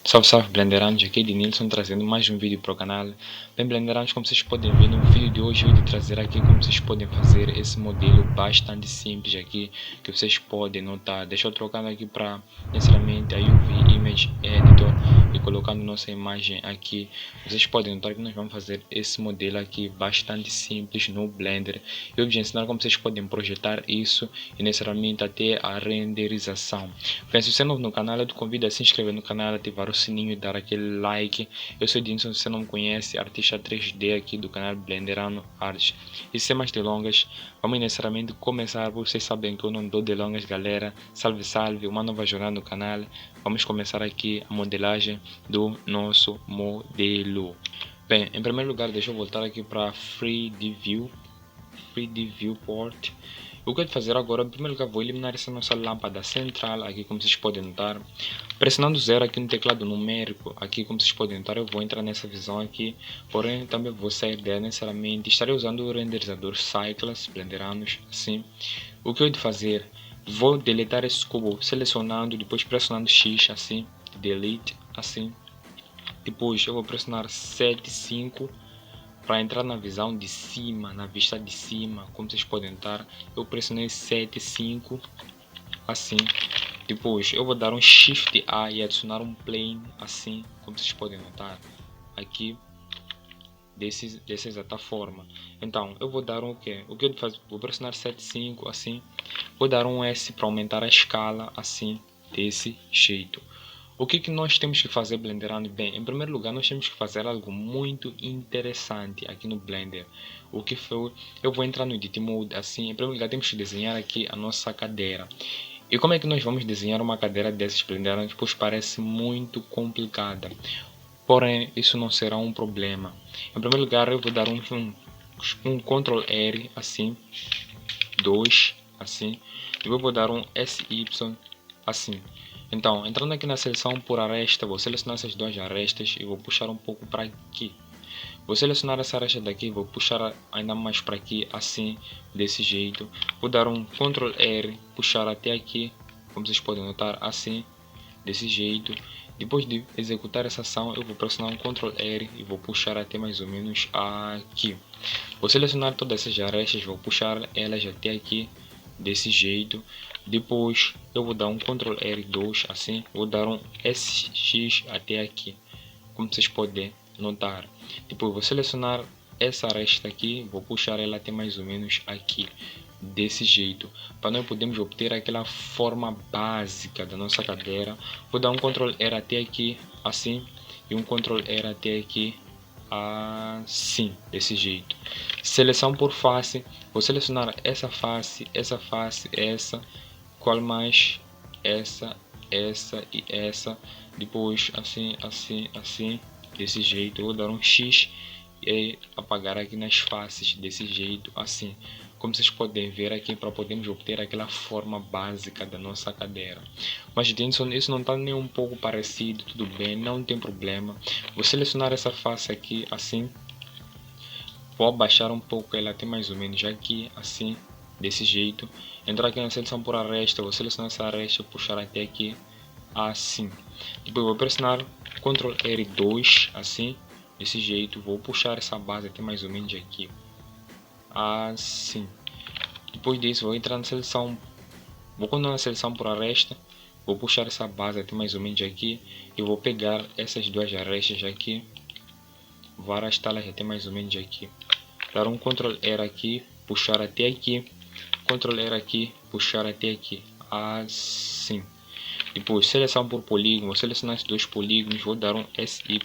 Salve, salve Blenderanos, aqui é Ednilson trazendo mais um vídeo para o canal. Bem, Blenderanos, como vocês podem ver no vídeo de hoje, eu vou trazer aqui como vocês podem fazer esse modelo bastante simples aqui, que vocês podem notar. Deixa eu trocar aqui para, necessariamente, a UV Image Editor e colocando nossa imagem aqui. Vocês podem notar que nós vamos fazer esse modelo aqui bastante simples no Blender. Eu vou ensinar como vocês podem projetar isso e necessariamente até a renderização. Bem, se você é novo no canal, eu te convido a se inscrever no canal, ativar o sininho e dar aquele like. Eu sou Edinson, se você não me conhece, artista 3D aqui do canal Blenderano Arts. E sem mais delongas, vamos necessariamente começar. Vocês sabem que eu não dou delongas, galera. Salve, salve, uma nova jornada no canal. Vamos começar aqui a modelagem do nosso modelo. Bem, em primeiro lugar, deixa eu voltar aqui para 3D Viewport. O que eu vou fazer agora, em primeiro lugar, vou eliminar essa nossa lâmpada central aqui, como vocês podem notar. Pressionando 0 aqui no teclado numérico, aqui como vocês podem notar, eu vou entrar nessa visão aqui. Porém, também vou sair dela necessariamente. Estarei usando o renderizador Cycles, Blenderanos, assim. O que eu vou fazer, vou deletar esse cubo, selecionando, depois pressionando X, assim, delete, assim. Depois eu vou pressionar 7,5 para entrar na visão de cima, na vista de cima, como vocês podem notar, eu pressionei 7,5 assim. Depois eu vou dar um Shift A e adicionar um plane assim, como vocês podem notar aqui, dessa exata forma. Então eu vou dar um que eu faço, vou pressionar 7,5 assim, vou dar um S para aumentar a escala assim, desse jeito. O que nós temos que fazer Blenderando? Bem, em primeiro lugar nós temos que fazer algo muito interessante aqui no Blender. O que foi, eu vou entrar no Edit Mode assim. Em primeiro lugar temos que desenhar aqui a nossa cadeira. E como é que nós vamos desenhar uma cadeira dessas Blenderando? Pois parece muito complicada. Porém, isso não será um problema. Em primeiro lugar eu vou dar um Ctrl R assim, 2 assim. Depois eu vou dar um SY assim. Então, entrando aqui na seleção por aresta, vou selecionar essas duas arestas e vou puxar um pouco para aqui. Vou selecionar essa aresta daqui, vou puxar ainda mais para aqui, assim, desse jeito. Vou dar um Ctrl R, puxar até aqui, como vocês podem notar, assim, desse jeito. Depois de executar essa ação, eu vou pressionar um Ctrl R e vou puxar até mais ou menos aqui. Vou selecionar todas essas arestas, vou puxar elas até aqui, desse jeito. Depois eu vou dar um Ctrl R2 assim, vou dar um SX até aqui, como vocês podem notar. Depois vou selecionar essa aresta aqui, vou puxar ela até mais ou menos aqui, desse jeito, para nós podermos obter aquela forma básica da nossa cadeira. Vou dar um Ctrl R até aqui assim e um Ctrl R até aqui assim, desse jeito. Seleção por face, vou selecionar essa face, essa, qual mais, essa e essa. Depois assim, desse jeito. Eu vou dar um X e apagar aqui nas faces, desse jeito, assim, como vocês podem ver aqui, para podermos obter aquela forma básica da nossa cadeira. Mas isso não está nem um pouco parecido, tudo bem, não tem problema. Vou selecionar essa face aqui assim, vou abaixar um pouco ela até mais ou menos aqui, assim, desse jeito. Entrar aqui na seleção por aresta, vou selecionar essa aresta e puxar até aqui, assim. Depois vou pressionar Ctrl R2, assim, desse jeito. Vou puxar essa base até mais ou menos aqui, assim. Depois disso vou entrar na seleção, vou continuar na seleção por aresta, vou puxar essa base até mais ou menos aqui e vou pegar essas duas arestas aqui, vou arrastá-las até mais ou menos aqui. Dar um Ctrl R aqui, puxar até aqui, Ctrl R aqui, puxar até aqui, assim. Depois seleção por polígono, vou selecionar esses dois polígonos, vou dar um SY,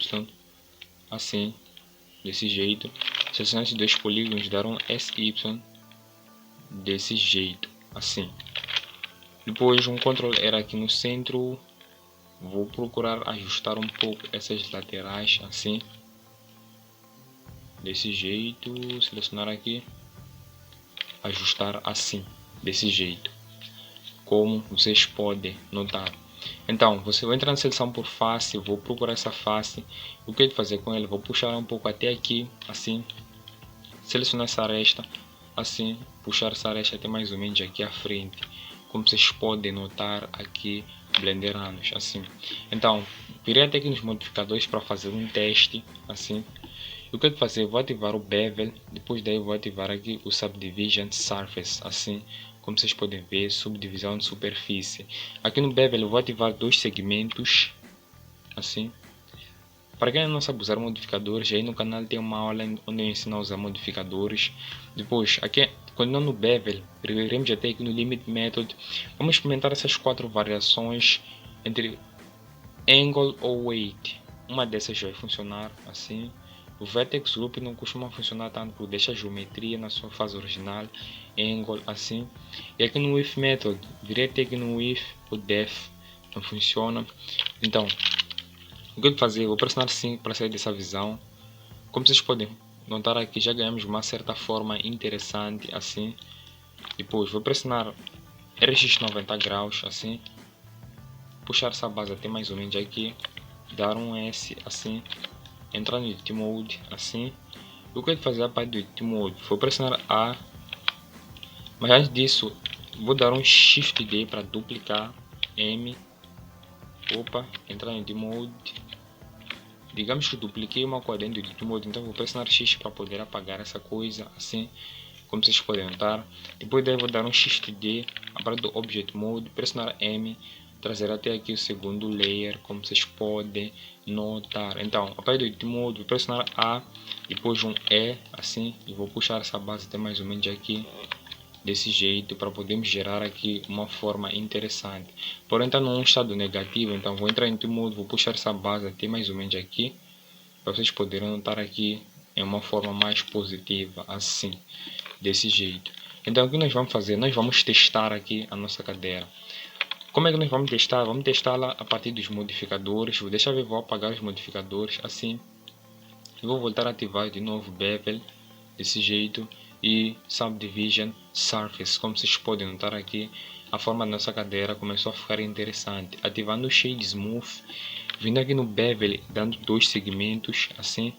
assim, desse jeito. Selecionar esses dois polígonos, dar um SY, desse jeito, assim. Depois um Ctrl R aqui no centro, vou procurar ajustar um pouco essas laterais, assim, desse jeito. Selecionar aqui, ajustar assim, desse jeito, como vocês podem notar. Então, você vai entrar na seleção por face, vou procurar essa face. O que eu vou fazer com ela? Vou puxar um pouco até aqui, assim, selecionar essa aresta, assim, puxar essa aresta até mais ou menos aqui à frente. Como vocês podem notar aqui, blenderanos, assim. Então, virei até aqui nos modificadores para fazer um teste, assim. O que eu vou fazer? Vou ativar o bevel, depois daí vou ativar aqui o subdivision surface, assim. Como vocês podem ver, subdivisão de superfície. Aqui no bevel eu vou ativar dois segmentos, assim. Para quem não sabe usar modificadores, aí no canal tem uma aula onde eu ensino a usar modificadores. Depois, aqui, continuando no bevel, iremos até aqui no limit method. Vamos experimentar essas quatro variações entre angle ou weight. Uma dessas vai funcionar assim. O vertex group não costuma funcionar tanto por deixar a geometria na sua fase original, angle assim. E aqui no with method, virei até aqui no with, o def não funciona. Então, o que eu vou fazer? Vou pressionar sim para sair dessa visão. Como vocês podem notar aqui, já ganhamos uma certa forma interessante assim. Depois vou pressionar RX 90 graus assim. Puxar essa base até mais ou menos aqui. Dar um S assim. Entrar no Edit Mode assim. O que eu vou fazer a parte do Edit Mode? Vou pressionar A. Mas antes disso, vou dar um Shift D para duplicar. M. Opa, entrar no Edit Mode. Digamos que dupliquei uma coisa dentro do Edit Mode, então vou pressionar X para poder apagar essa coisa, assim, como vocês podem notar. Depois daí vou dar um Shift D, a parte do Object Mode, pressionar M, trazer até aqui o segundo layer, como vocês podem notar. Então, a parte do Edit Mode, vou pressionar A, depois um E, assim, e vou puxar essa base até mais ou menos aqui. Desse jeito, para podermos gerar aqui uma forma interessante. Porém está num estado negativo, então vou entrar em Edit Mode, vou puxar essa base até mais ou menos aqui, para vocês poderem notar aqui em uma forma mais positiva, assim, desse jeito. Então o que nós vamos fazer? Nós vamos testar aqui a nossa cadeira. Como é que nós vamos testar? Vamos testá-la a partir dos modificadores. Vou deixar ver, vou apagar os modificadores, assim. E vou voltar a ativar de novo bevel, desse jeito. E Subdivision Surface, como vocês podem notar aqui, a forma da nossa cadeira começou a ficar interessante. Ativando o Shade Smooth, vindo aqui no bevel, dando dois segmentos, assim,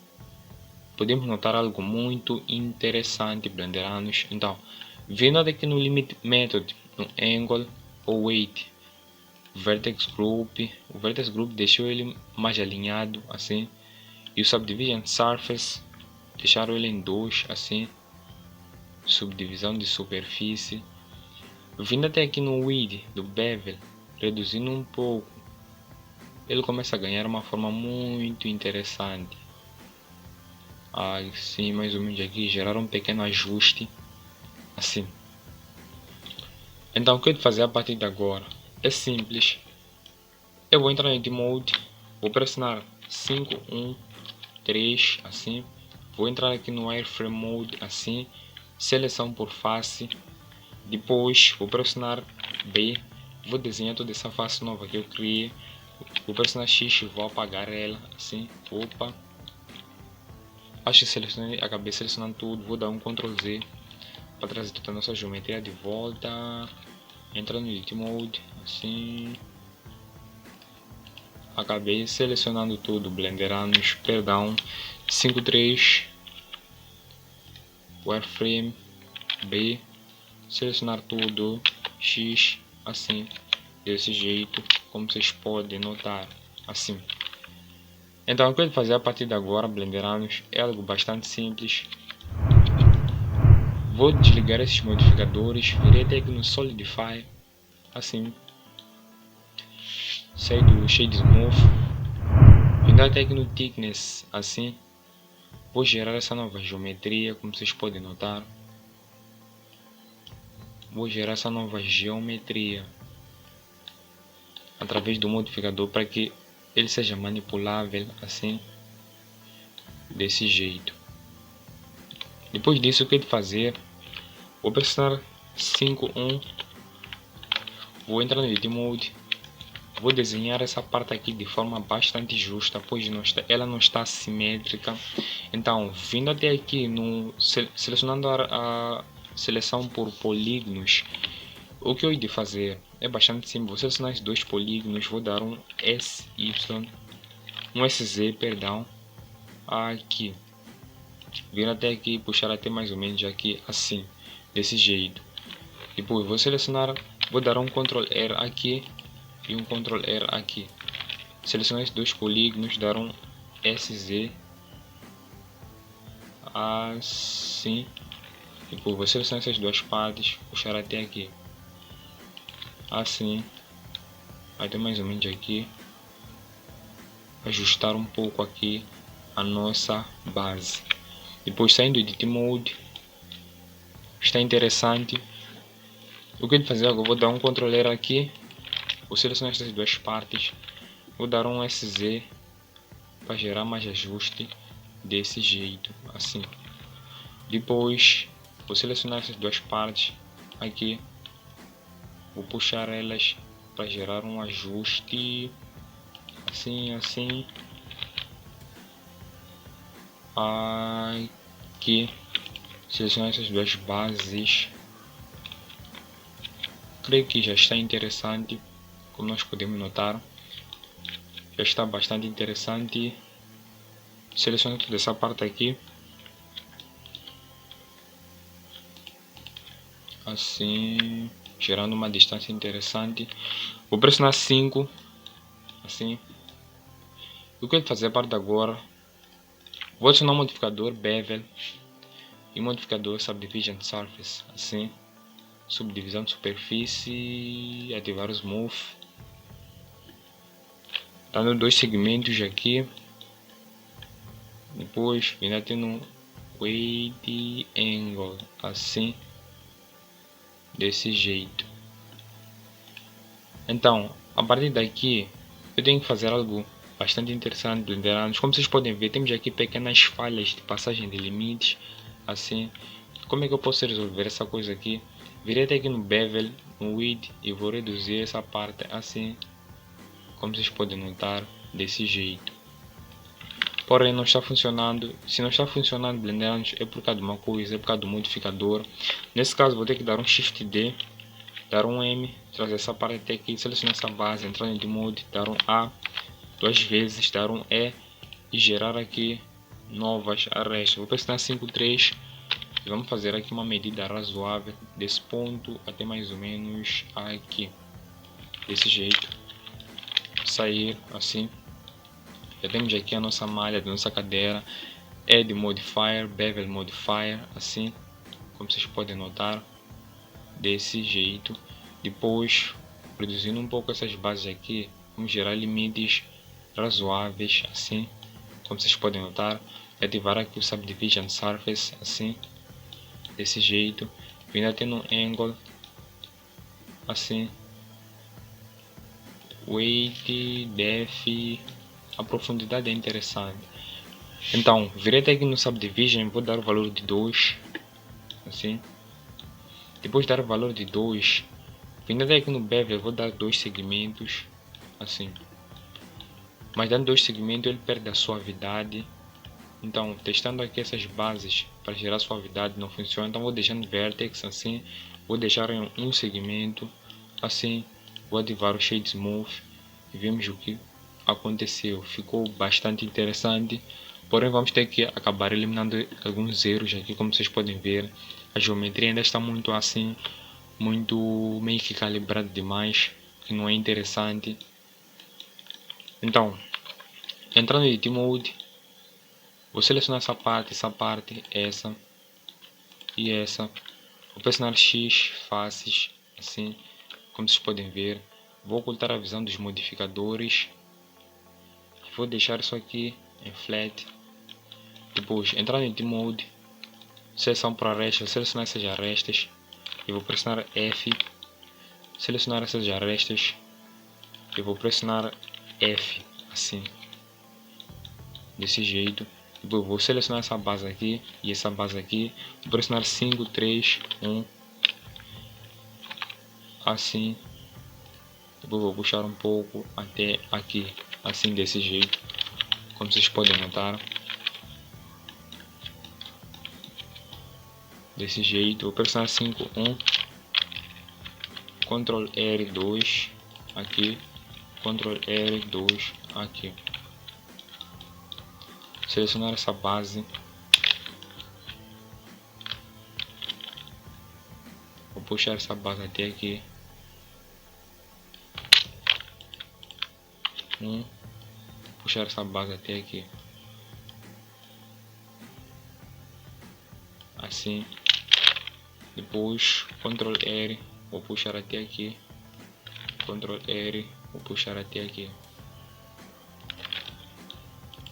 podemos notar algo muito interessante, blenderanos. Então, vindo aqui no Limit Method, no Angle ou Weight, Vertex Group, o Vertex Group deixou ele mais alinhado, assim, e o Subdivision Surface, deixaram ele em 2, assim, subdivisão de superfície. Vindo até aqui no width do bevel, reduzindo um pouco, ele começa a ganhar uma forma muito interessante. Assim, mais ou menos aqui, gerar um pequeno ajuste, assim. Então o que eu vou fazer a partir de agora é simples. Eu vou entrar em Edit Mode, vou pressionar 5, 1, 3, assim. Vou entrar aqui no Wireframe Mode, assim. Seleção por face. Depois vou pressionar B. Vou desenhar toda essa face nova que eu criei. Vou pressionar X e vou apagar ela, assim. Opa. Acho que selecionei, acabei selecionando tudo. Vou dar um Ctrl Z para trazer toda a nossa geometria de volta. Entrar no Edit Mode, assim. Acabei selecionando tudo, blenderanos, perdão, 5.3, wireframe, B, selecionar tudo, X, assim, desse jeito, como vocês podem notar, assim. Então o que eu vou fazer a partir de agora, blenderanos, é algo bastante simples. Vou desligar esses modificadores, virei até aqui no Solidify, assim. Sair do Shade Smooth, vindo até aqui no Thickness, assim. Vou gerar essa nova geometria, como vocês podem notar. Vou gerar essa nova geometria através do modificador para que ele seja manipulável, assim, desse jeito. Depois disso, o que eu vou fazer? Vou pressionar 5.1, vou entrar no Edit Mode. Vou desenhar essa parte aqui de forma bastante justa, pois ela não está simétrica. Então, vindo até aqui, selecionando a seleção por polígonos, o que eu ia fazer é bastante simples. Vou selecionar esses dois polígonos, vou dar um SY, um SZ, perdão, aqui. Vindo até aqui, puxar até mais ou menos aqui, assim, desse jeito. Depois vou selecionar, vou dar um Ctrl R aqui. e um Ctrl R aqui. Selecionar esses dois polígonos, dar um SZ assim. Depois vou selecionar essas duas partes, puxar até aqui assim, até mais ou menos aqui, ajustar um pouco aqui a nossa base. Depois, saindo do Edit Mode, está interessante. O que eu vou fazer agora? Vou dar um Ctrl R aqui, vou selecionar essas duas partes, vou dar um SZ para gerar mais ajuste desse jeito, assim. Depois vou selecionar essas duas partes aqui, vou puxar elas para gerar um ajuste assim, assim, aqui. Selecionar essas duas bases. Creio que já está interessante, como nós podemos notar, já está bastante interessante. Seleciono toda essa parte aqui, assim, gerando uma distância interessante. Vou pressionar 5, assim. O que eu vou fazer a partir de agora? Vou adicionar um modificador Bevel e um modificador Subdivision Surface, assim. Subdivisão de superfície, ativar o Smooth, dando dois segmentos aqui. Depois ainda tendo um Weight Angle, assim, desse jeito. Então, a partir daqui, eu tenho que fazer algo bastante interessante, Blenderlands. Como vocês podem ver, temos aqui pequenas falhas de passagem de limites, assim. Como é que eu posso resolver essa coisa aqui? Virei até aqui no Bevel, no Width, e vou reduzir essa parte assim, como vocês podem notar, desse jeito. Porém não está funcionando. Se não está funcionando Blenderlands, é por causa de uma coisa, é por causa do modificador. Nesse caso vou ter que dar um Shift D, dar um M, trazer essa parte até aqui, selecionar essa base, entrar em Edit Mode, dar um A duas vezes, dar um E e gerar aqui novas arrestas. Vou pressionar 5,3 e vamos fazer aqui uma medida razoável desse ponto até mais ou menos aqui, desse jeito. Sair assim. Já temos aqui a nossa malha da nossa cadeira, Add Modifier, Bevel Modifier, assim, como vocês podem notar, desse jeito. Depois, reduzindo um pouco essas bases aqui, vamos gerar limites razoáveis, assim, como vocês podem notar. Ativar aqui o Subdivision Surface, assim, desse jeito. Ainda tendo um Angle, assim, Weight, Depth. A profundidade é interessante. Então, virei até aqui no Subdivision, vou dar o valor de 2, assim. Depois de dar o valor de 2, vindo até aqui no Bevel, vou dar 2 segmentos, assim. Mas dando 2 segmentos, ele perde a suavidade. Então, testando aqui essas bases para gerar suavidade não funciona. Então, vou deixando Vertex, assim. Vou deixar em um segmento, assim. Vou ativar o Shade Smooth e vemos o que aconteceu. Ficou bastante interessante, porém vamos ter que acabar eliminando alguns erros aqui, como vocês podem ver. A geometria ainda está muito assim, muito meio que calibrada demais, que não é interessante. Então, entrando em Edit Mode, vou selecionar essa parte, essa e essa. Vou pressionar X, faces, assim, como vocês podem ver. Vou ocultar a visão dos modificadores. Vou deixar isso aqui em Flat. Depois, entrar em Edit Mode, seleção para arestas, selecionar essas arestas. E vou pressionar F. Selecionar essas arestas. E vou pressionar F, assim. Desse jeito. Depois vou selecionar essa base aqui e essa base aqui. Vou pressionar 5, 3, 1. Assim. Depois vou puxar um pouco até aqui. Assim, desse jeito. Como vocês podem notar. Desse jeito. Vou pressionar 5, 1. Ctrl R2 aqui. Ctrl R2 aqui. Selecionar essa base. Vou puxar essa base até aqui. puxar essa base até aqui, assim. Depois Ctrl R, vou puxar até aqui, Ctrl R, vou puxar até aqui.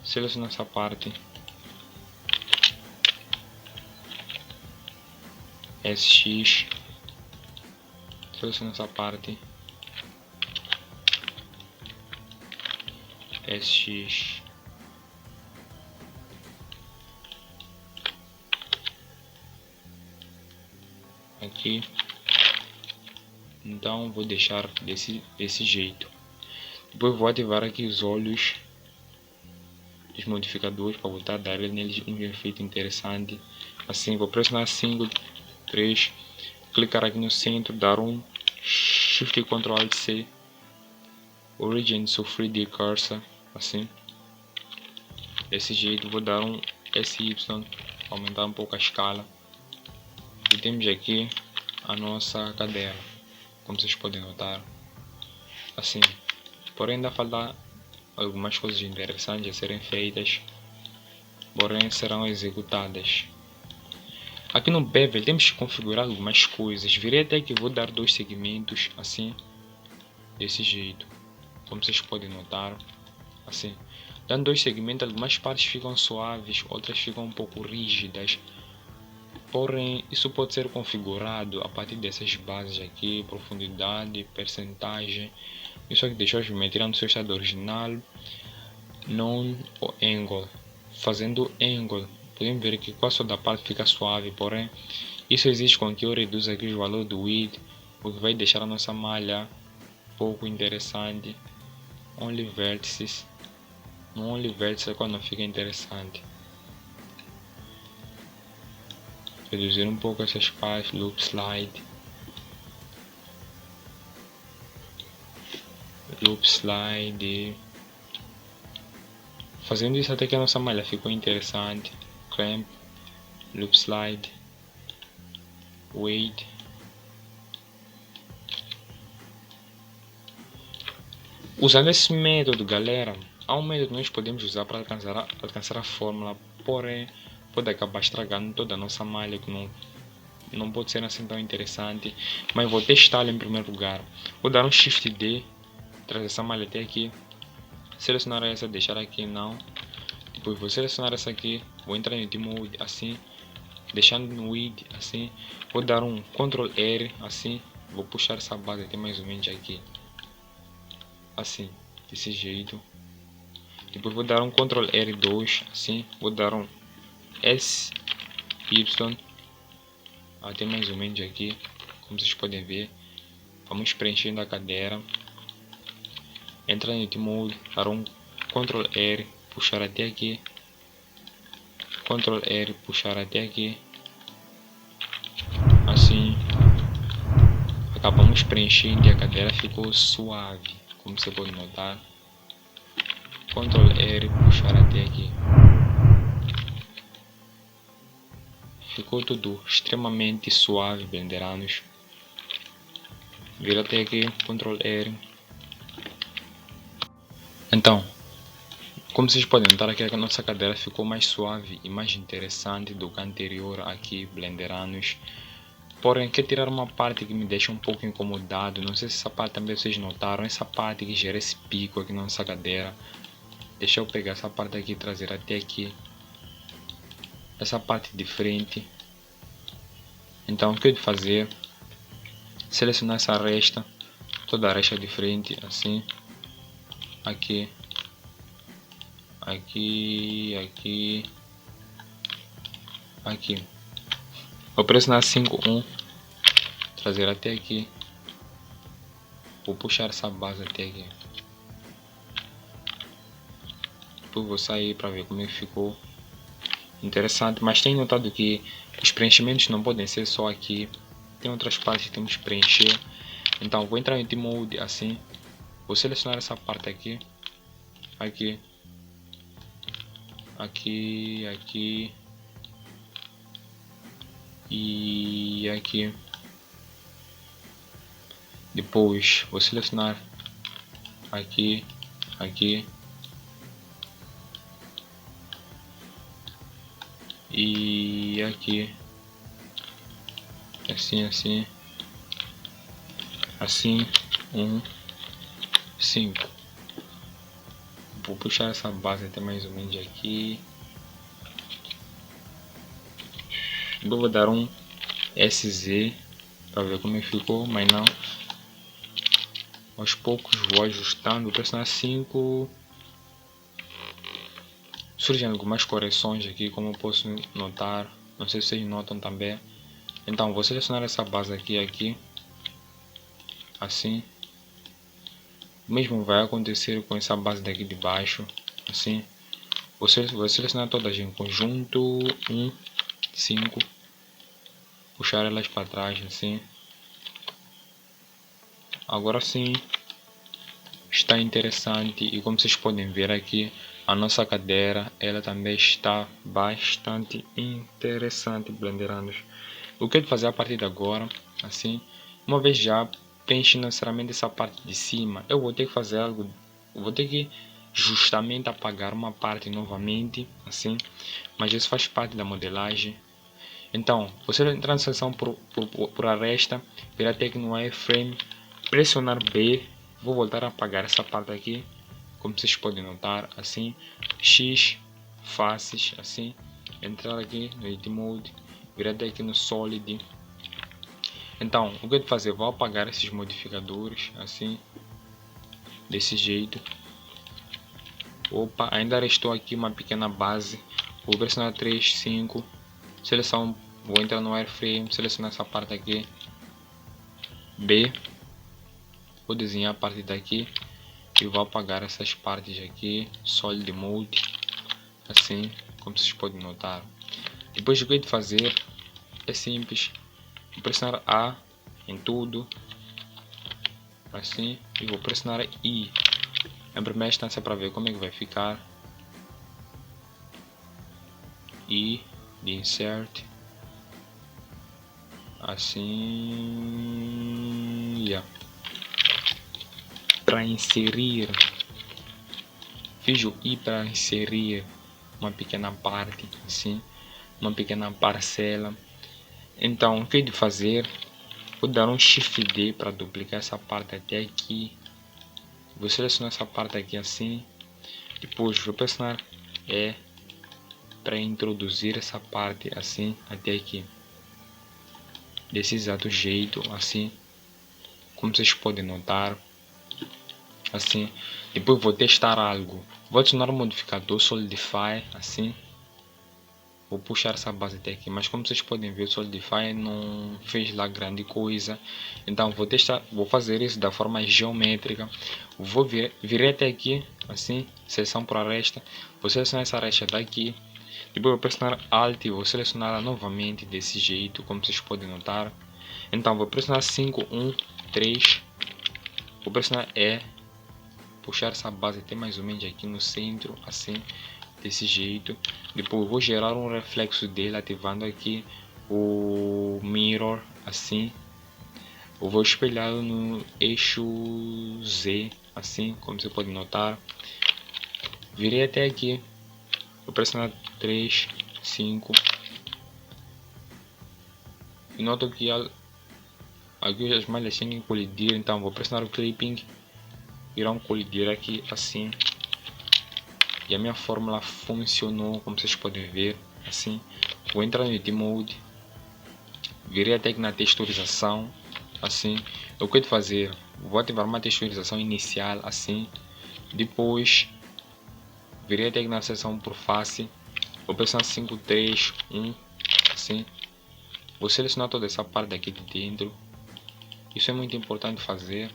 Seleciono essa parte, SX, seleciono essa parte, SX, aqui. Então vou deixar desse jeito. Depois vou ativar aqui os olhos dos modificadores para voltar a dar neles um efeito interessante. Assim, vou pressionar 5, 3, clicar aqui no centro, dar um Shift e Ctrl Alt C, Origin so 3D Cursor, assim. Desse jeito vou dar um SY, aumentar um pouco a escala. E temos aqui a nossa cadeira, como vocês podem notar, assim. Porém ainda falta algumas coisas interessantes a serem feitas, porém serão executadas. Aqui no Bevel temos que configurar algumas coisas. Virei até que vou dar 2 segmentos, assim, desse jeito, como vocês podem notar, assim. Dando 2 segmentos, algumas partes ficam suaves, outras ficam um pouco rígidas. Porém, isso pode ser configurado a partir dessas bases aqui, profundidade, percentagem. Isso aqui deixou a geometria no seu estado original, non o angle. Fazendo angle, podemos ver que quase toda a parte fica suave, porém, isso exige com que eu reduza aqui o valor do width, o que vai deixar a nossa malha pouco interessante. Only vertices. No only vertices é quando fica interessante. Reduzir um pouco essas partes, loop slide. Loop slide. Fazendo isso até que a nossa malha ficou interessante. Clamp, loop slide, weight. Usando esse método, galera, há um método que nós podemos usar para alcançar a fórmula, porém pode acabar estragando toda a nossa malha, que não pode ser assim tão interessante. Mas vou testá-lo em primeiro lugar. Vou dar um Shift D, trazer essa malha até aqui, selecionar essa, deixar aqui não. Depois vou selecionar essa aqui, vou entrar em Mode, assim, deixando no Width, assim. Vou dar um Ctrl R, assim, vou puxar essa base até mais ou menos aqui, assim, desse jeito. Depois vou dar um Ctrl R2, assim, vou dar um SY até mais ou menos aqui, como vocês podem ver. Vamos preenchendo a cadeira, entrar em Mode, dar um Ctrl R, puxar até aqui, Ctrl R, puxar até aqui, assim. Acabamos preenchendo e a cadeira ficou suave, como você pode notar. Ctrl R, puxar até aqui. Ficou tudo extremamente suave, blenderanos. Vira até aqui, Ctrl R. Então, como vocês podem notar aqui, a nossa cadeira ficou mais suave e mais interessante do que a anterior aqui, blenderanos. Porém, quero tirar uma parte que me deixa um pouco incomodado. Não sei se essa parte também vocês notaram. Essa parte que gera esse pico aqui na nossa cadeira. Deixa eu pegar essa parte aqui e trazer até aqui. Essa parte de frente. Então, o que eu devo fazer? Selecionar essa resta. Toda a resta de frente, assim. Aqui. Aqui, aqui. Aqui. Vou pressionar 5.1, trazer até aqui. Vou puxar essa base até aqui. Depois vou sair para ver como é que ficou. Interessante, mas tem notado que os preenchimentos não podem ser só aqui. Tem outras partes que temos que preencher. Então vou entrar em Mode, assim. Vou selecionar essa parte aqui. Aqui. Aqui, aqui. E aqui. Depois vou selecionar aqui, aqui e aqui, assim, assim, 5. Vou puxar essa base até mais ou menos aqui. Vou dar um SZ para ver como ficou, mas não. Aos poucos vou ajustando, pressionar 5. Surgem algumas correções aqui, como eu posso notar. Não sei se vocês notam também. Então vou selecionar essa base aqui, assim. O mesmo vai acontecer com essa base daqui de baixo, assim. Vou selecionar todas em conjunto, 5. Puxar elas para trás, assim. Agora sim, está interessante, e como vocês podem ver aqui, a nossa cadeira, ela também está bastante interessante, Blenderanders. O que eu vou fazer a partir de agora, assim, uma vez já preenchi necessariamente essa parte de cima, eu vou ter que fazer algo, vou ter que justamente apagar uma parte novamente, assim, mas isso faz parte da modelagem. Então, você vai entrar na seção por aresta, vir até aqui no wireframe, pressionar B, vou voltar a apagar essa parte aqui, como vocês podem notar, assim, X, faces, assim, entrar aqui no Edit Mode, vir até aqui no Solid. Então, o que eu vou fazer? Vou apagar esses modificadores, assim, desse jeito. Opa, ainda restou aqui uma pequena base, vou pressionar 3, 5, seleção, vou entrar no wireframe, selecionar essa parte aqui, B, vou desenhar a partir daqui e vou apagar essas partes aqui, Solid Mode, assim, como vocês podem notar. Depois o que eu vou fazer é simples, vou pressionar A em tudo, assim, e vou pressionar I em primeira instância para ver como é que vai ficar. I de insert, assim, yeah. Para inserir, fiz o I para inserir uma pequena parte, assim, uma pequena parcela. Então o que eu vou fazer? Vou dar um Shift D para duplicar essa parte até aqui. Vou selecionar essa parte aqui assim. Depois vou pressionar E para introduzir essa parte assim até aqui. Desse exato jeito, assim, como vocês podem notar, assim. Depois vou testar algo. Vou adicionar um modificador Solidify, assim. Vou puxar essa base até aqui, mas como vocês podem ver, o Solidify não fez lá grande coisa. Então vou testar, vou fazer isso da forma geométrica. Vou vir até aqui, assim, seleção por aresta. Vou selecionar essa aresta daqui. Depois vou pressionar Alt e vou selecioná-la novamente desse jeito, como vocês podem notar. Então vou pressionar 5, 1, 3. Vou pressionar E. Puxar essa base até mais ou menos aqui no centro, assim, desse jeito. Depois vou gerar um reflexo dele, ativando aqui o mirror, assim. Eu vou espelhá-lo no eixo Z, assim, como você pode notar. Virei até aqui. Vou pressionar 3, 5. E noto que aqui as malhas têm que colidir, então vou pressionar o clipping. Irão colidir aqui assim. E a minha fórmula funcionou, como vocês podem ver, assim. Vou entrar no Edit Mode. Virei até aqui na texturização, assim. O que eu vou fazer? Vou ativar uma texturização inicial, assim. Depois, virei até aqui na seção por face. Vou pressionar 5, 3, 1, assim. Vou selecionar toda essa parte aqui de dentro. Isso é muito importante fazer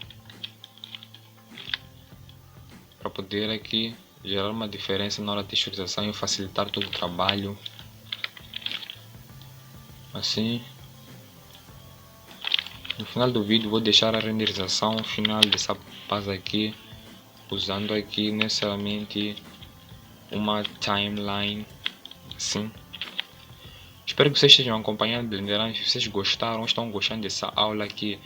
para poder aqui gerar uma diferença na hora da texturização e facilitar todo o trabalho, assim. No final do vídeo vou deixar a renderização final dessa base aqui, usando aqui necessariamente uma timeline, assim. Espero que vocês estejam acompanhando Blender. Se vocês gostaram, estão gostando dessa aula aqui,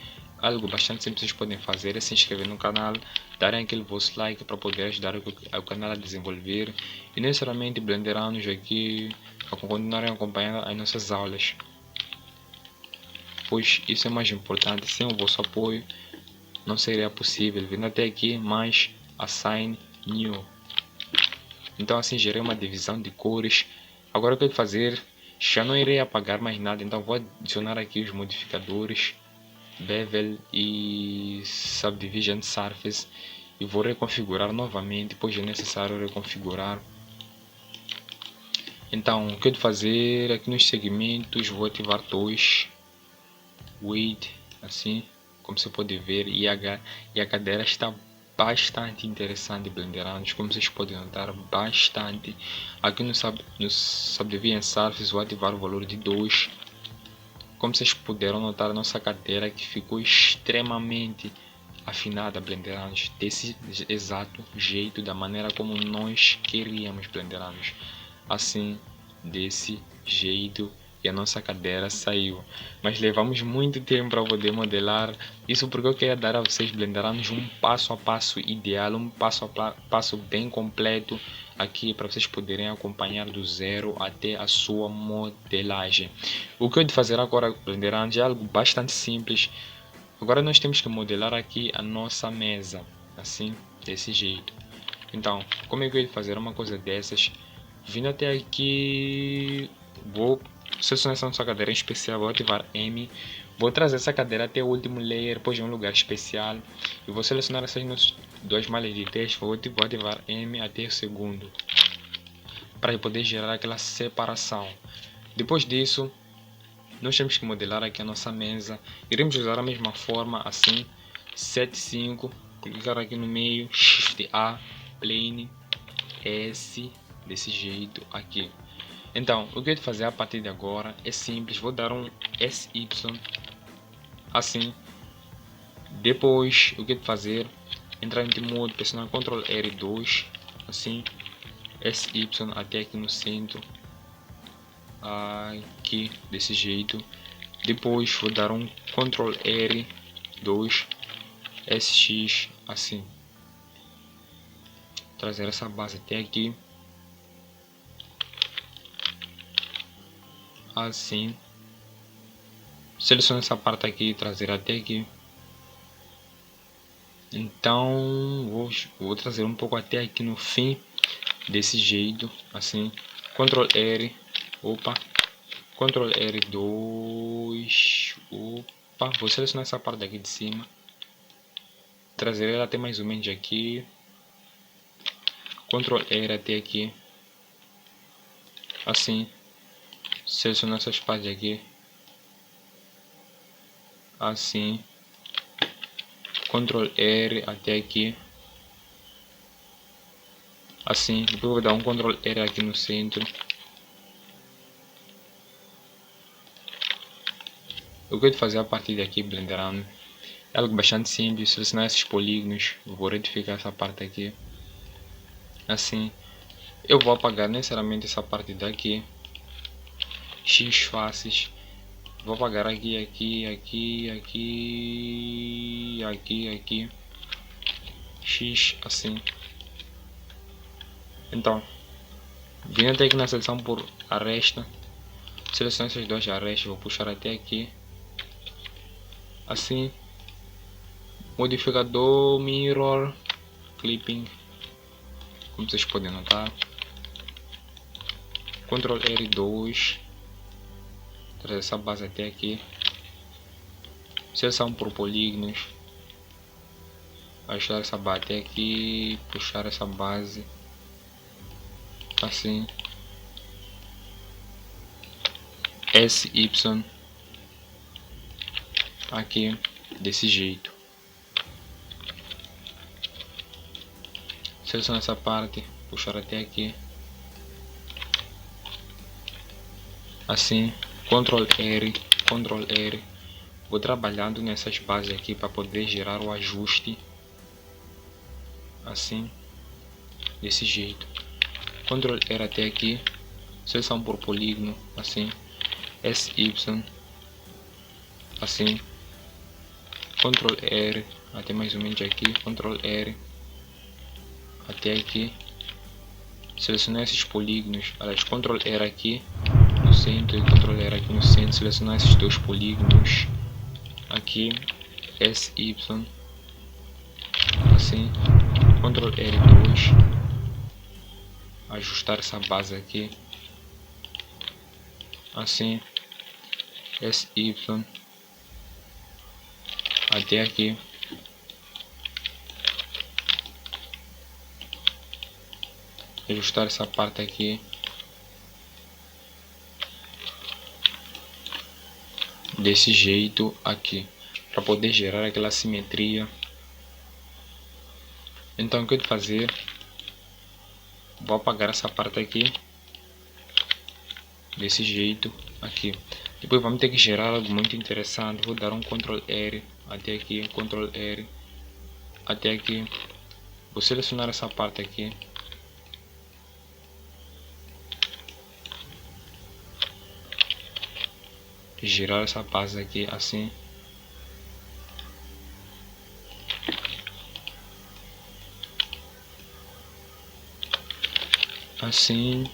algo bastante simples que vocês podem fazer é se inscrever no canal, darem aquele vosso like para poder ajudar o canal a desenvolver e não necessariamente blenderarmos aqui a continuarem acompanhando as nossas aulas, pois isso é mais importante. Sem o vosso apoio não seria possível. Vindo até aqui, mais assign new. Então assim gerei uma divisão de cores. Agora o que eu vou fazer, já não irei apagar mais nada, então vou adicionar aqui os modificadores bevel e subdivision surface e vou reconfigurar novamente, pois é necessário reconfigurar. Então o que eu vou fazer aqui nos segmentos, vou ativar 2 weight, assim como você pode ver, e a cadeira está bastante interessante blenderando, como vocês podem notar, bastante. Aqui no subdivision surface vou ativar o valor de 2. Como vocês puderam notar, a nossa cadeira que ficou extremamente afinada blenderando desse exato jeito, da maneira como nós queríamos blenderando, assim, desse jeito, e a nossa cadeira saiu. Mas levamos muito tempo para poder modelar isso, porque eu queria dar a vocês blenderando um passo a passo ideal, um passo a passo bem completo aqui para vocês poderem acompanhar do zero até a sua modelagem. O que eu vou fazer agora blenderando é algo bastante simples. Agora nós temos que modelar aqui a nossa mesa, assim, desse jeito. Então, como é que eu vou fazer uma coisa dessas? Vindo até aqui, vou selecionar essa nossa cadeira em especial, vou ativar M, vou trazer essa cadeira até o último layer, depois de um lugar especial, e vou selecionar essas duas malhas de texto, vou ativar M até o segundo, para poder gerar aquela separação. Depois disso, nós temos que modelar aqui a nossa mesa. Iremos usar a mesma forma, assim, 7,5, clicar aqui no meio, Shift A, Plane, S, desse jeito aqui. Então, o que eu vou fazer a partir de agora é simples, vou dar um SY, assim. Depois, o que eu vou fazer, entrar em modo, pressionar Ctrl R2, assim, SY até aqui no centro, aqui, desse jeito. Depois vou dar um Ctrl R2, SX, assim, trazer essa base até aqui, assim, selecionar essa parte aqui e trazer até aqui. Então vou trazer um pouco até aqui no fim, desse jeito, assim, Ctrl R, opa, Ctrl R2, opa, vou selecionar essa parte aqui de cima, trazer ela até mais ou menos aqui, Ctrl R até aqui, assim, selecionar essas partes aqui, assim, Ctrl R até aqui, assim. Depois vou dar um Ctrl R aqui no centro. O que eu vou fazer a partir daqui blenderando é algo bastante simples, selecionar esses polígonos, vou retificar essa parte aqui, assim. Eu vou apagar necessariamente essa parte daqui, X faces, vou apagar aqui, aqui, X, assim. Então, vindo até aqui na seleção por aresta, seleciono esses dois arestas, vou puxar até aqui, assim. Modificador mirror clipping, como vocês podem notar, Ctrl R2, trazer essa base até aqui, seleção por polígonos, achar essa base até aqui, puxar essa base, assim, SY, aqui, desse jeito. Selecionar essa parte, puxar até aqui, assim, Ctrl R, vou trabalhando nessas bases aqui para poder gerar o ajuste, assim, desse jeito. Ctrl R até aqui, seleção por polígono, assim, SY, assim, Ctrl R até mais ou menos aqui, Ctrl R até aqui. Selecionar esses polígonos, aliás, Ctrl R aqui no centro e Ctrl R aqui no centro. Selecionar esses dois polígonos aqui, SY, assim, Ctrl R2, ajustar essa base aqui, assim, SY até aqui. Ajustar essa parte aqui desse jeito aqui, para poder gerar aquela simetria. Então o que eu vou fazer, vou apagar essa parte aqui desse jeito aqui. Depois vamos ter que gerar algo muito interessante. Vou dar um Ctrl R até aqui, Ctrl R até aqui. Vou selecionar essa parte aqui, girar essa base aqui assim, assim,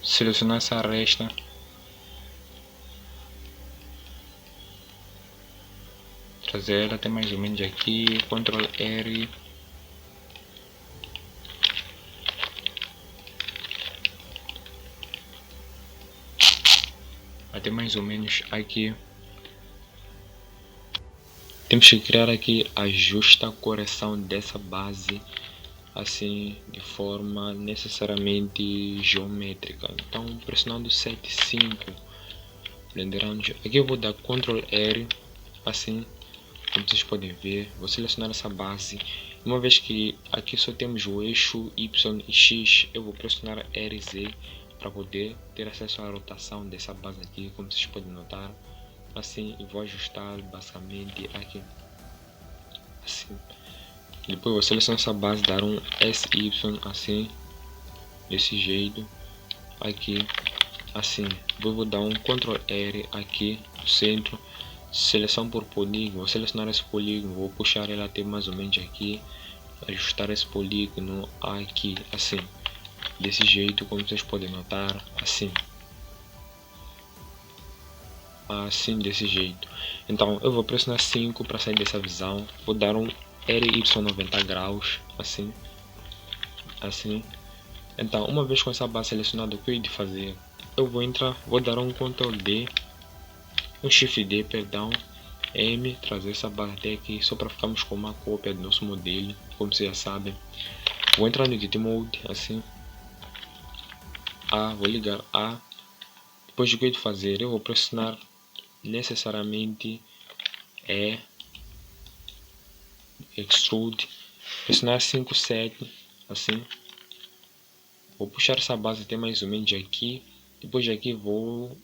selecionar essa resta, trazer ela até mais ou menos aqui, Ctrl R, até mais ou menos aqui. Temos que criar aqui a justa correção dessa base, assim, de forma necessariamente geométrica. Então, pressionando 7.5, blenderando. Aqui eu vou dar Ctrl R, assim, como vocês podem ver. Vou selecionar essa base. Uma vez que aqui só temos o eixo Y e X, eu vou pressionar RZ para poder ter acesso à rotação dessa base aqui, como vocês podem notar. Assim, e vou ajustar basicamente aqui, assim. Depois vou selecionar essa base, dar um SY assim, desse jeito aqui, assim. Vou dar um Ctrl R aqui no centro, seleção por polígono. Vou selecionar esse polígono, vou puxar ele até mais ou menos aqui, ajustar esse polígono aqui, assim, desse jeito, como vocês podem notar, assim, assim, desse jeito. Então eu vou pressionar 5 para sair dessa visão. Vou dar um RY 90 graus, assim, assim. Então, uma vez com essa base selecionada, o que eu hei de fazer? Eu vou entrar, vou dar um Ctrl D, um Shift D, perdão, M, trazer essa base até aqui, só para ficarmos com uma cópia do nosso modelo, como vocês já sabem. Vou entrar no Edit Mode, assim, A, vou ligar A. Depois o que eu hei de fazer? Eu vou pressionar necessariamente Extrude, pressionar 5.7, assim. Vou puxar essa base até mais ou menos aqui. Depois de aqui vou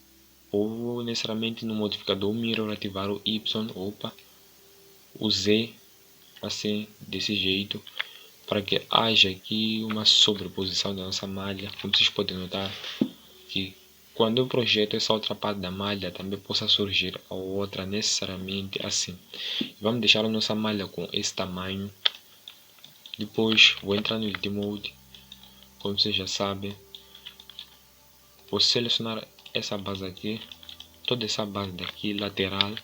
necessariamente no modificador Mirror ativar o Y, o Z, assim, desse jeito, para que haja aqui uma sobreposição da nossa malha. Como vocês podem notar que quando eu projeto essa outra parte da malha, também possa surgir a outra necessariamente assim. Vamos deixar a nossa malha com esse tamanho. Depois vou entrar no Edit Mode, como vocês já sabem. Vou selecionar essa base aqui, toda essa base daqui, lateral,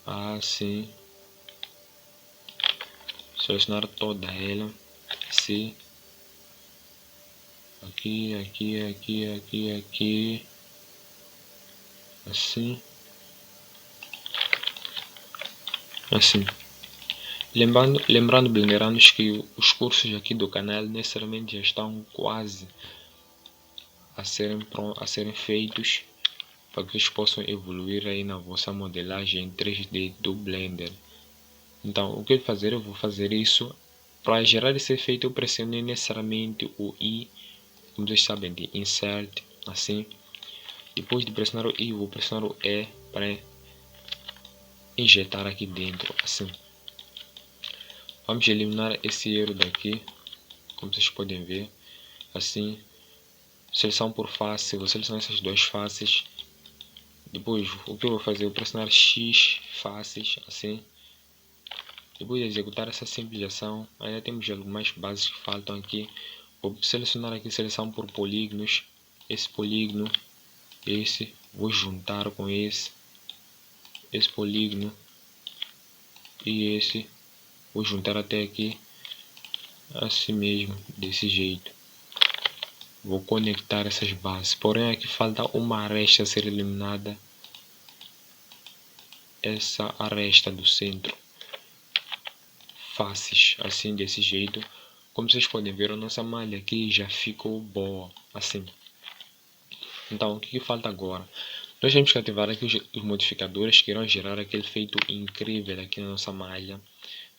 assim. Selecionar toda ela, assim. Aqui, aqui, aqui, aqui, aqui, assim, assim. Lembrando, blenderandos, que os cursos aqui do canal necessariamente já estão quase a serem feitos, para que vocês possam evoluir aí na vossa modelagem em 3D do Blender. Então, o que eu vou fazer? Eu vou fazer isso. Para gerar esse efeito, eu pressiono necessariamente o I, como vocês sabem, de Insert, assim. Depois de pressionar o I, eu vou pressionar o E para injetar aqui dentro, assim. Vamos eliminar esse erro daqui, como vocês podem ver, assim. Seleção por face, vou selecionar essas duas faces Depois o que eu vou fazer? Eu pressionar X faces, assim. Depois de executar essa simples ação, ainda temos algumas bases que faltam aqui. Vou selecionar aqui seleção por polígonos. Esse polígono, esse, vou juntar com esse polígono e esse. Vou juntar até aqui, assim mesmo, desse jeito. Vou conectar essas bases. Porém aqui falta uma aresta a ser eliminada. Essa aresta do centro. Faces, assim desse jeito. Como vocês podem ver, a nossa malha aqui já ficou boa, assim. Então, o que falta agora? Nós temos que ativar aqui os modificadores que irão gerar aquele efeito incrível aqui na nossa malha.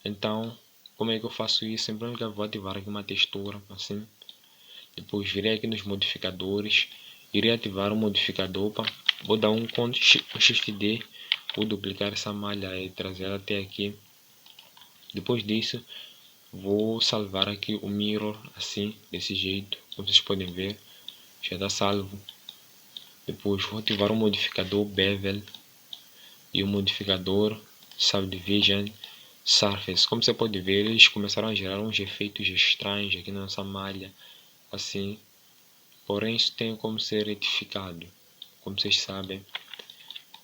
Então, como é que eu faço isso? Em primeiro lugar, vou ativar aqui uma textura, assim. Depois, virei aqui nos modificadores. Irei ativar o modificador. Vou dar um Shift D. Vou duplicar essa malha e trazer ela até aqui. Depois disso, vou salvar aqui o mirror, assim, desse jeito. Como vocês podem ver, já está salvo. Depois vou ativar o modificador Bevel e o modificador Subdivision Surface. Como você pode ver, eles começaram a gerar uns efeitos estranhos aqui na nossa malha, assim. Porém, isso tem como ser retificado, como vocês sabem.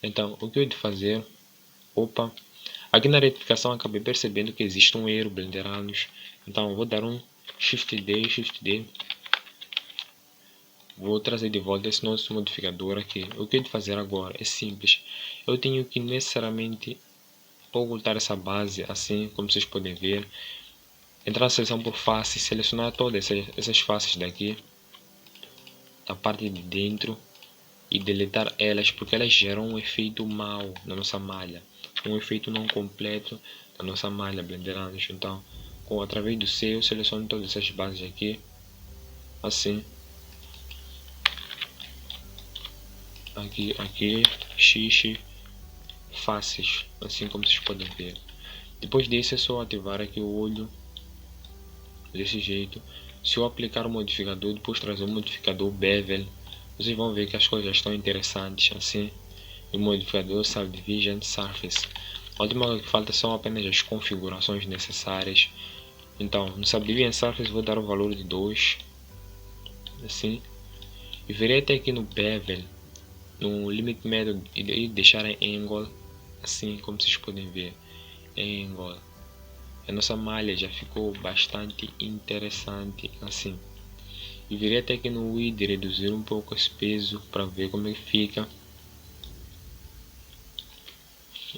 Então, o que eu vou fazer? Aqui na retificação acabei percebendo que existe um erro Blenderanos. Então, vou dar um Shift D. Vou trazer de volta esse nosso modificador aqui. O que eu vou fazer agora é simples. Eu tenho que necessariamente ocultar essa base, assim como vocês podem ver. Entrar na seleção por face, selecionar todas essas faces daqui, da parte de dentro, e deletar elas, porque elas geram um efeito mau na nossa malha. Um efeito não completo na nossa malha Blenderanos. Então, através do C, eu seleciono todas essas bases aqui, assim. Aqui, X faces, assim como vocês podem ver. Depois disso é só ativar aqui o olho, desse jeito. Se eu aplicar o modificador, depois trazer o modificador Bevel, vocês vão ver que as coisas estão interessantes, assim. E o modificador Subdivision Surface. A última coisa que falta são apenas as configurações necessárias. Então, no Subdivision Surface vou dar o valor de 2, assim. E virei até aqui no Bevel, no Limit Method, e deixar em Angle, assim como vocês podem ver. Angle. A nossa malha já ficou bastante interessante, assim. E virei até aqui no Width, reduzir um pouco esse peso para ver como é que fica.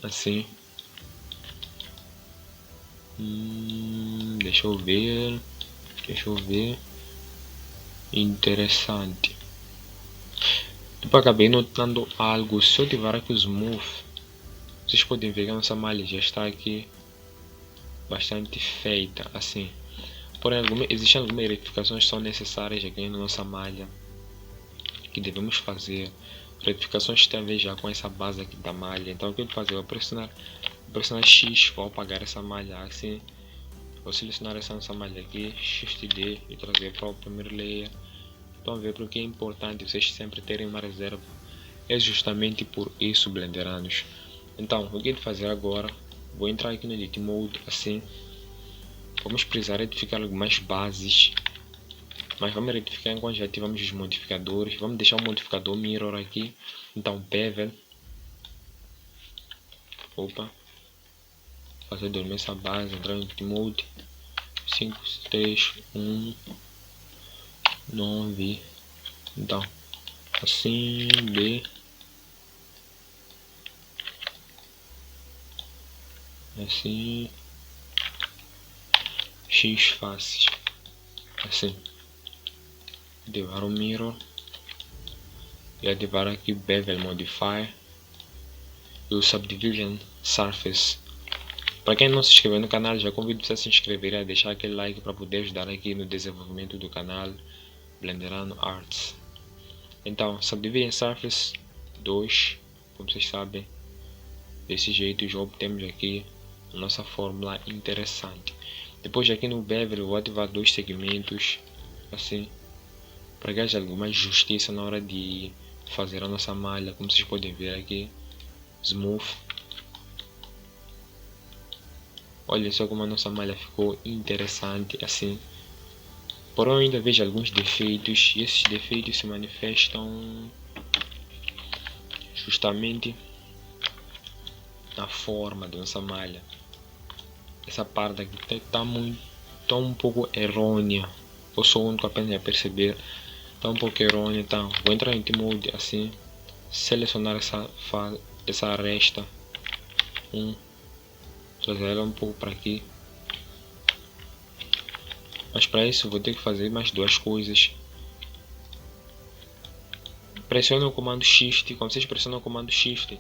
Assim. Deixa eu ver. Interessante. Tipo, acabei notando algo. Se eu ativar aqui o Smooth, vocês podem ver que a nossa malha já está aqui bastante feita, assim. Porém, existem algumas retificações que são necessárias aqui na nossa malha, que devemos fazer. Retificações que tem a ver já com essa base aqui da malha. Então, o que eu vou fazer? Eu vou pressionar X, vou apagar essa malha, assim. Vou selecionar essa nossa malha aqui, Shift D, e trazer para o primeiro layer. Então, ver porque é importante vocês sempre terem uma reserva. É justamente por isso, Blenderanos. Então, o que eu vou fazer agora? Vou entrar aqui no Edit Mode, assim. Vamos precisar retificar algumas bases, mas vamos retificar enquanto já ativamos os modificadores. Vamos deixar o modificador Mirror aqui. Então, Bevel. Fazer dormir essa base, entrar no Edit Mode. 5, 3, 1, 9. Então, assim, B. Assim. X faces, assim. Ativar o Mirror e ativar aqui Bevel Modifier e o Subdivision Surface. Para quem não se inscreveu no canal, já convido você a se inscrever e a deixar aquele like para poder ajudar aqui no desenvolvimento do canal Blenderano Arts. Então, Subdivision Surface 2, como vocês sabem, desse jeito já obtemos aqui a nossa fórmula interessante. Depois aqui no Bevel vou ativar 2 segmentos, assim, para que haja alguma justiça na hora de fazer a nossa malha, como vocês podem ver aqui, smooth. Olha só como a nossa malha ficou interessante assim. Porém, eu ainda vejo alguns defeitos, e esses defeitos se manifestam justamente na forma da nossa malha. Essa parte aqui está um pouco errônea. Eu sou o único apenas a perceber. Está um pouco errônea. Então, vou entrar em Team Mode assim, selecionar essa aresta, trazer ela um pouco para aqui. Mas para isso vou ter que fazer mais duas coisas. Pressione o comando Shift. Quando vocês pressionam o comando Shift,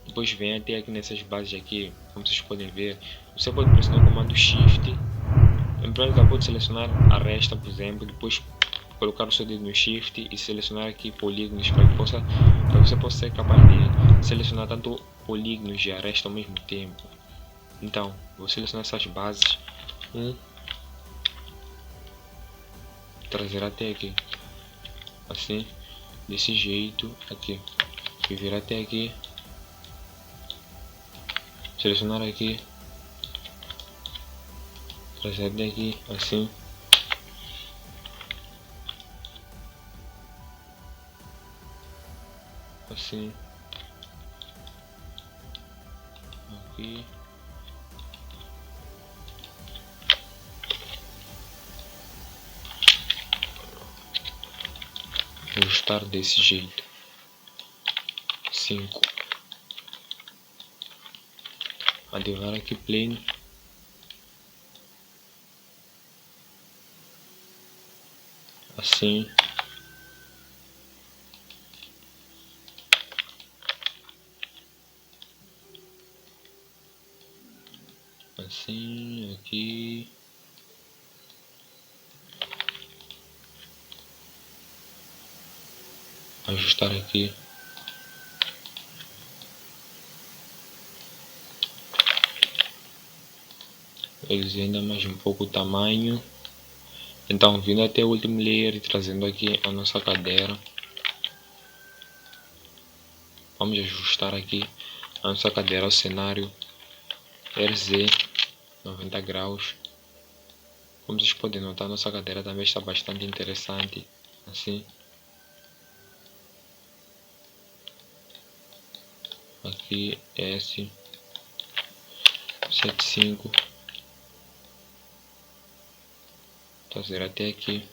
depois vem até aqui nessas bases aqui, como vocês podem ver, você pode pressionar o comando Shift. Em primeiro lugar pode selecionar a resta, por exemplo, depois colocar o seu dedo no Shift e selecionar aqui polígonos para você possa ser capaz de selecionar tanto polígonos e a resta ao mesmo tempo. Então, vou selecionar essas bases, trazer até aqui, assim, desse jeito aqui, e vir até aqui, selecionar aqui, trazer até aqui, assim, assim, aqui, ajustar desse jeito, 5, ativar aqui plane, assim, assim, aqui, ajustar aqui, reduzir ainda mais um pouco o tamanho. Então, vindo até o último layer e trazendo aqui a nossa cadeira, vamos ajustar aqui a nossa cadeira ao cenário RZ 90 graus. Como vocês podem notar, nossa cadeira também está bastante interessante, assim. Aqui S75, trazer até aqui,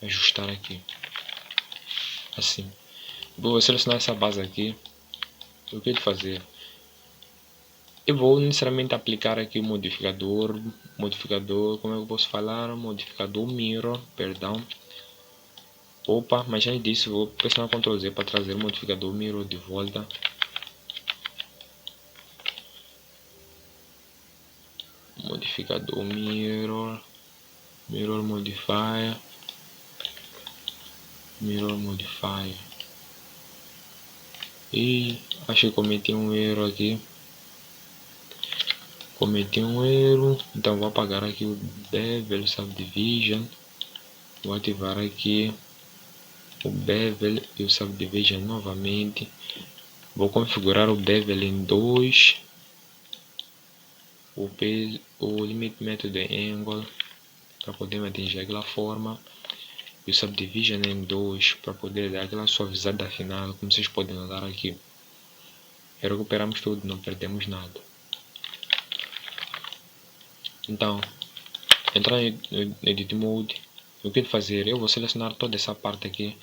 ajustar aqui, assim. Vou selecionar essa base aqui. O que fazer? Eu vou necessariamente aplicar aqui o modificador, como é que eu posso falar? Modificador mirror, perdão. Opa, mas antes disso vou pressionar Ctrl Z para trazer o modificador mirror de volta. Modificador mirror modifier, e acho que cometi um erro aqui. Então vou apagar aqui o bevel subdivision, vou ativar aqui o bevel e o subdivision novamente, vou configurar o bevel em 2, o limit method angle para poder atingir aquela forma, e o subdivision em 2 para poder dar aquela suavizada final, como vocês podem notar aqui. Recuperamos tudo, não perdemos nada. Então, entrar no Edit Mode, o que fazer? Eu vou selecionar toda essa parte aqui,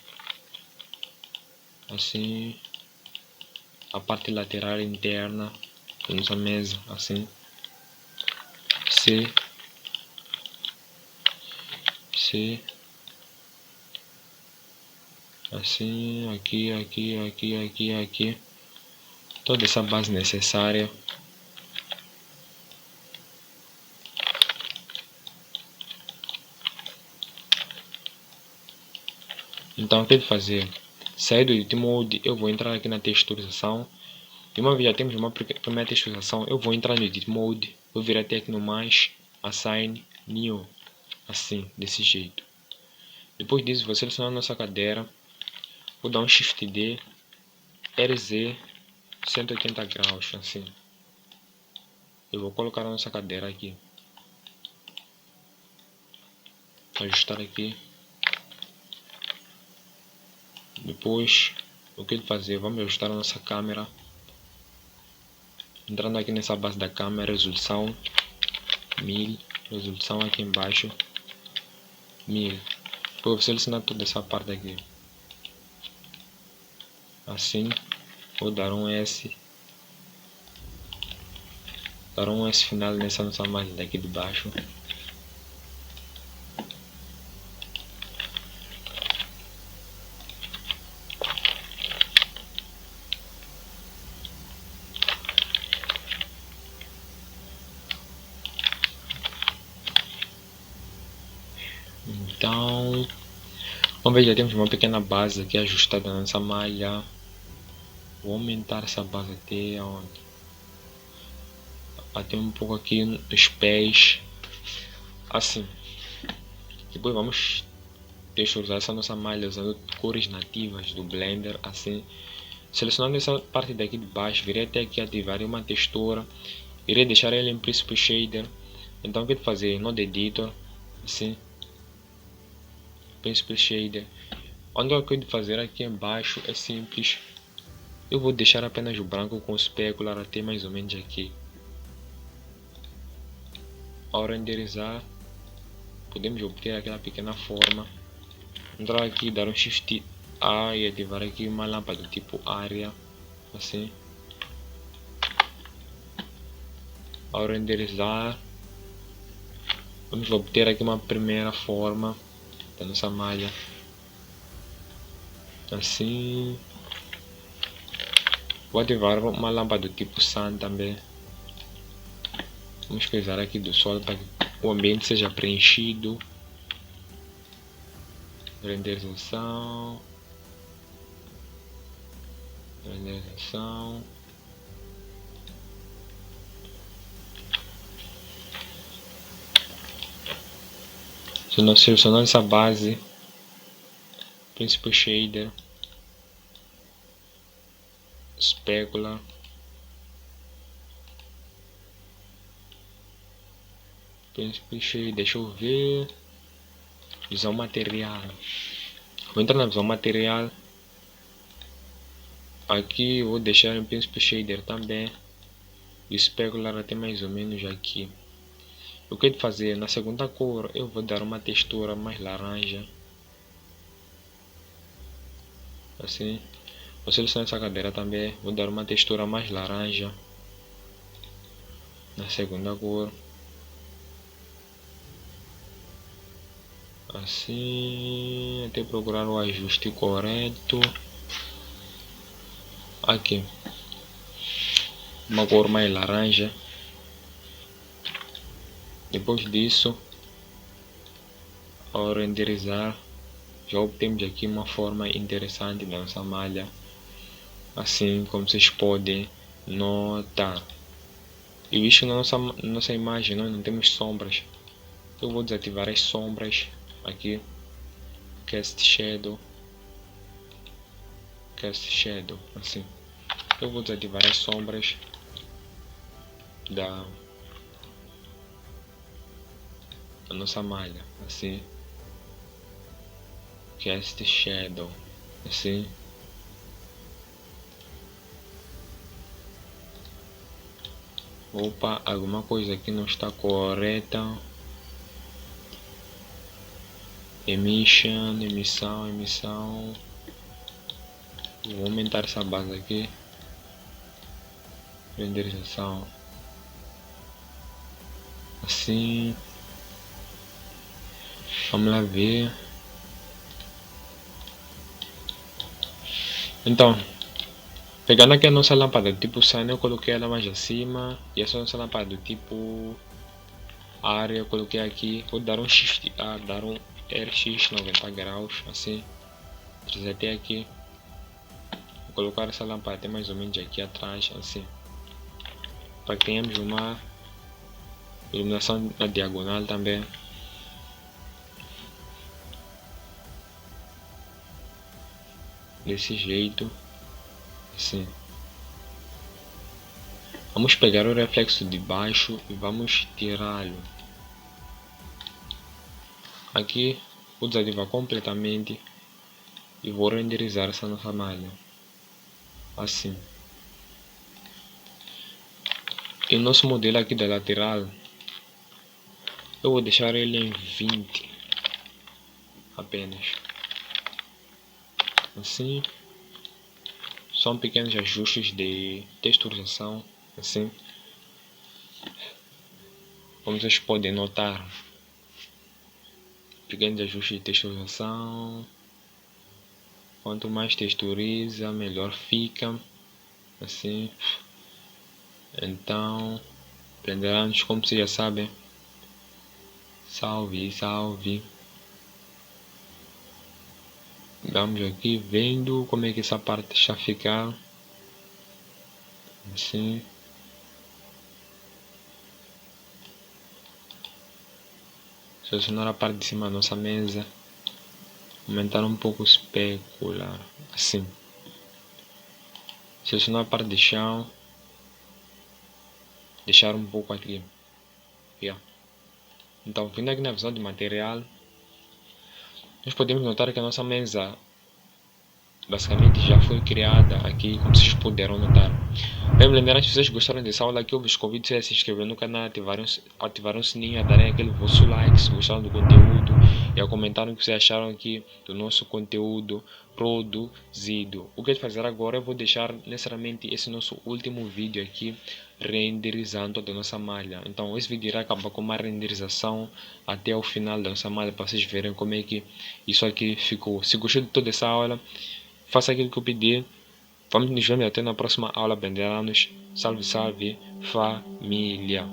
assim, a parte lateral interna da nossa mesa, assim, C, assim, aqui, toda essa base necessária. Então, o que fazer? Sair do Edit Mode, eu vou entrar aqui na texturização. E uma vez já temos uma primeira texturização, eu vou entrar no Edit Mode, vou vir até aqui no mais, Assign New, assim, desse jeito. Depois disso, vou selecionar a nossa cadeira, vou dar um Shift D, RZ 180 graus, assim. Eu vou colocar a nossa cadeira aqui, ajustar aqui. Depois, o que fazer? Vamos ajustar a nossa câmera. Entrando aqui nessa base da câmera, resolução 1000, resolução aqui embaixo 1000. Depois vou selecionar toda essa parte aqui, assim. Vou dar um S final nessa nossa margem daqui de baixo. Então, vamos ver, já temos uma pequena base aqui ajustada nessa malha. Vou aumentar essa base até onde? Até um pouco aqui nos pés, assim. Depois vamos texturizar essa nossa malha usando cores nativas do Blender, assim. Selecionando essa parte daqui de baixo, virei até aqui, ativarei uma textura, irei deixar ela em Principal Shader. Então o que fazer? Node Editor, assim, Principal Shader. Onde eu quero fazer aqui embaixo é simples. Eu vou deixar apenas o branco com o specular até mais ou menos aqui. Ao renderizar, podemos obter aquela pequena forma. Entrar aqui, dar um Shift A e ativar aqui uma lâmpada do tipo área, assim. Ao renderizar, vamos obter aqui uma primeira forma da nossa malha, assim. Vou ativar uma lâmpada do tipo Sun também. Vamos pesar aqui do sol para que o ambiente seja preenchido. Renderização. Se nós selecionamos essa base, Principal Shader, Specular, Principal Shader, deixa eu ver, visão material. Vou entrar na visão material. Aqui eu vou deixar em Principal Shader também. E o Specular até mais ou menos aqui. O que eu fazer? Na segunda cor eu vou dar uma textura mais laranja, assim. Vou selecionar essa cadeira também, vou dar uma textura mais laranja na segunda cor, assim, até procurar o ajuste correto. Aqui, uma cor mais laranja. Depois disso, ao renderizar, já obtemos aqui uma forma interessante da nossa malha, assim como vocês podem notar. E visto na nossa imagem nós não temos sombras, eu vou desativar as sombras aqui, Cast Shadow, assim. Eu vou desativar as sombras da nossa malha, assim. Cast Shadow, assim. Opa, alguma coisa aqui não está correta. Emissão. Vou aumentar essa base aqui. Renderização, assim. Vamos lá ver. Então, pegando aqui a nossa lâmpada do tipo Sun, eu coloquei ela mais acima. E essa nossa lâmpada do tipo área eu coloquei aqui. Vou dar um Shift A, dar um RX 90 graus, assim. Trazer até aqui. Vou colocar essa lâmpada até mais ou menos aqui atrás, assim. Para que tenhamos uma iluminação na diagonal também. desse jeito, assim. Vamos pegar o reflexo de baixo e vamos tirá-lo. Aqui vou desativar completamente e vou renderizar essa nossa malha, assim. E o nosso modelo aqui da lateral, eu vou deixar ele em 20 apenas, assim. São pequenos ajustes de texturização, assim, como vocês podem notar. Pequenos ajustes de texturização. Quanto mais texturiza, melhor fica, assim. Então, aprenderemos, como vocês já sabem. Salve, salve. Vamos aqui vendo como é que essa parte está a ficar, assim. Selecionar a parte de cima da nossa mesa, aumentar um pouco o especular, assim. Selecionar a parte de chão, deixar um pouco aqui. Yeah. Então, vindo aqui na visão de material, nós podemos notar que a nossa mesa basicamente já foi criada aqui, como vocês puderam notar. Bem, me lembrar, se vocês gostaram dessa aula aqui, eu vos convido a se inscrever no canal, ativar o sininho, a darem aquele vosso like se gostaram do conteúdo e a comentar o que vocês acharam aqui do nosso conteúdo produzido. O que eu vou fazer agora, eu vou deixar necessariamente esse nosso último vídeo aqui renderizando toda a nossa malha. Então esse vídeo irá acabar com uma renderização até o final da nossa malha para vocês verem como é que isso aqui ficou. Se gostou de toda essa aula, faça aquilo que eu pedi. Vamos nos ver até na próxima aula, Benderanos. Salve, salve, família.